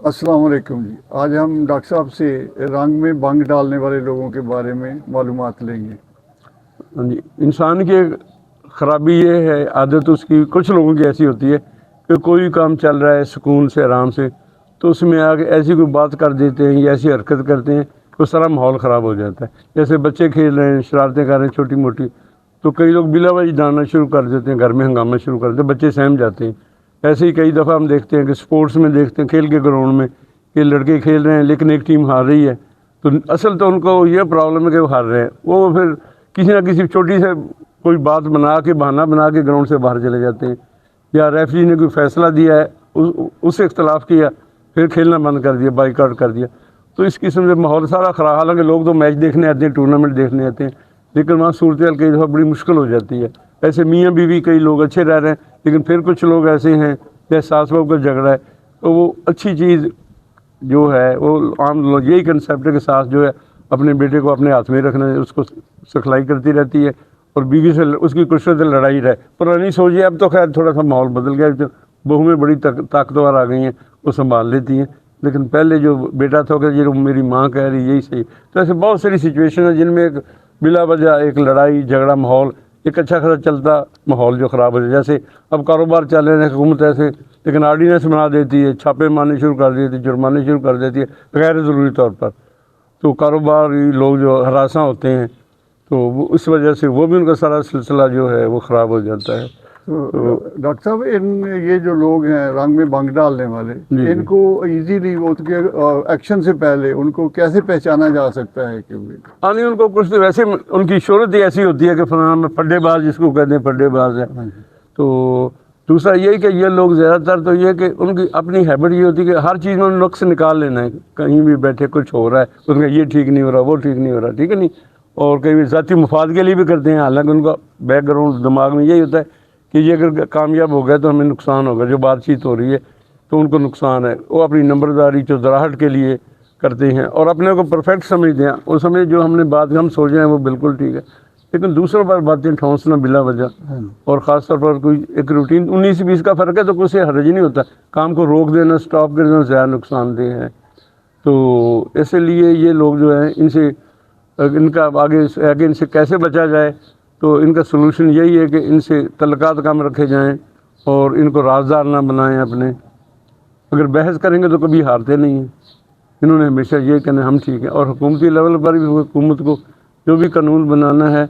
अस्सलाम वालेकुम जी। आज हम डॉक्टर साहब से रंग में भंग डालने वाले लोगों के बारे में मालूमात लेंगे। हाँ जी, इंसान की एक ख़राबी ये है, आदत उसकी कुछ लोगों की ऐसी होती है कि कोई काम चल रहा है सुकून से आराम से, तो उसमें आगे ऐसी कोई बात कर देते हैं या ऐसी हरकत करते हैं कि उस सारा माहौल ख़राब हो जाता है। जैसे बच्चे खेल रहे हैं, शरारतें कर रहे हैं छोटी मोटी, तो कई लोग बिला वजह डालना शुरू कर देते हैं, घर में हंगामा शुरू कर देते हैं, बच्चे सहम जाते हैं। ऐसे ही कई दफ़ा हम देखते हैं कि स्पोर्ट्स में देखते हैं, खेल के ग्राउंड में कि लड़के खेल रहे हैं लेकिन एक टीम हार रही है, तो असल तो उनको ये प्रॉब्लम है कि वो हार रहे हैं, वो फिर किसी ना किसी छोटी से कोई बात बना के बहाना बना के ग्राउंड से बाहर चले जाते हैं, या रेफरी ने कोई फ़ैसला दिया है उससे इख्तलाफ किया, फिर खेलना बंद कर दिया, बाइकआउट कर दिया। तो इस किस्म से माहौल सारा ख़राब। हालांकि लोग तो मैच देखने आते हैं, टूर्नामेंट देखने आते हैं, लेकिन वहाँ सूरत हाल कई दफ़ा बड़ी मुश्किल हो जाती है। ऐसे मियाँ बीवी कई लोग अच्छे रह रहे हैं, लेकिन फिर कुछ लोग ऐसे हैं जैसे सास बहू का झगड़ा है, तो वो अच्छी चीज़ जो है वो आम लोग यही कंसेप्ट है कि सास जो है अपने बेटे को अपने हाथ में रखना है, उसको सिखलाई करती रहती है और बीवी से उसकी कुछ से लड़ाई रहे। पुरानी सोचिए, अब तो खैर थोड़ा सा माहौल बदल गया, तो बहू में बड़ी ताकतवर आ गई हैं, वो संभाल लेती हैं, लेकिन पहले जो बेटा था कि ये मेरी माँ कह रही यही सही। तो ऐसे बहुत सारी सिचुएशन है जिनमें एक बिला वजह एक लड़ाई झगड़ा माहौल, एक अच्छा खासा चलता माहौल जो ख़राब हो जाए। जैसे अब कारोबार चल रहे हैं हुकूमत ऐसे, लेकिन आर्डीनेंस बना देती है, छापे मारने शुरू कर देती है, जुर्माने शुरू कर देती है गैर ज़रूरी तौर पर, तो कारोबारी लोग जो हरासा होते हैं, तो वो उस वजह से वो भी उनका सारा सिलसिला जो है वो ख़राब हो जाता है। तो डॉक्टर साहब, ये जो लोग हैं रंग में भंग डालने वाले, इनको इजीली उनके एक्शन से पहले उनको कैसे पहचाना जा सकता है? हाँ नहीं, उनको कुछ तो वैसे उनकी शोहरत ही ऐसी होती है कि फलाना में फड्डेबाज जिसको कहते हैं फड्डेबाज है। तो दूसरा यही कि ये लोग ज़्यादातर तो ये कि उनकी अपनी हैबिट ये होती है कि हर चीज़ में नुक्स निकाल लेना है। कहीं भी बैठे कुछ हो रहा है, उसमें ये ठीक नहीं हो रहा, वो ठीक नहीं हो रहा, ठीक है नहीं, और कई भी ज़ाती मुफाद के लिए भी करते हैं। हालांकि उनका बैकग्राउंड दिमाग में यही होता है कि ये अगर कामयाब हो गया तो हमें नुकसान होगा, जो बातचीत हो रही है तो उनको नुकसान है। वो अपनी नंबरदारी चौधराहट के लिए करते हैं और अपने को परफेक्ट समझते हैं। उस समय जो हमने बात हम सोच रहे हैं वो बिल्कुल ठीक है, लेकिन दूसरों पर बातें ठोंसना बिला वजह, और ख़ास तौर पर कोई एक रूटीन 19-20 का फ़र्क है तो कुछ हर्ज नहीं होता, काम को रोक देना स्टॉप कर देना ज़्यादा नुकसानदेह है। तो इसलिए ये लोग जो हैं इनसे इनका आगे इनसे कैसे बचा जाए, तो इनका सलूशन यही है कि इनसे तल्लुकात कम रखे जाएं और इनको राजदार ना बनाएं अपने। अगर बहस करेंगे तो कभी हारते नहीं हैं, इन्होंने हमेशा ये कहना हम ठीक है। और हुकूमती लेवल पर भी हुकूमत को जो भी कानून बनाना है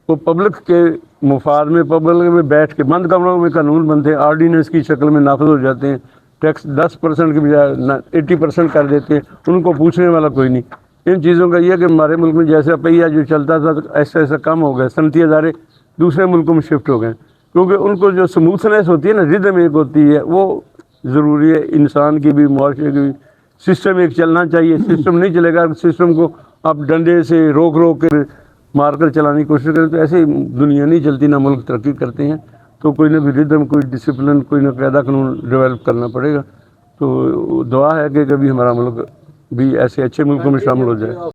वो पब्लिक के मुफाद में, पब्लिक में बैठ के बंद कमरों में कानून बनते हैं, आर्डीनेंस की शक्ल में नाफिज हो जाते हैं। टैक्स 10% की बजाय 80% कर देते हैं, उनको पूछने वाला कोई नहीं। इन चीज़ों का यह कि हमारे मुल्क में जैसे पहिया जो चलता था तो ऐसा ऐसा कम हो गया, सनती अदारे दूसरे मुल्कों में शिफ्ट हो गए, क्योंकि उनको जो स्मूथनेस होती है ना, रिदम एक होती है, वो ज़रूरी है इंसान की भी, मुआशरे की भी। सिस्टम एक चलना चाहिए, सिस्टम नहीं चलेगा, सिस्टम को आप डंडे से रोक कर मार कर चलाने की कोशिश करें तो ऐसे ही दुनिया नहीं चलती, ना मुल्क तरक्की करते हैं। तो कोई ना कोई रिदम, कोई डिसिप्लिन, कोई ना कायदा कानून डेवलप करना पड़ेगा। तो दुआ है कि कभी हमारा मुल्क भी ऐसे अच्छे मुल्कों में शामिल हो जाए।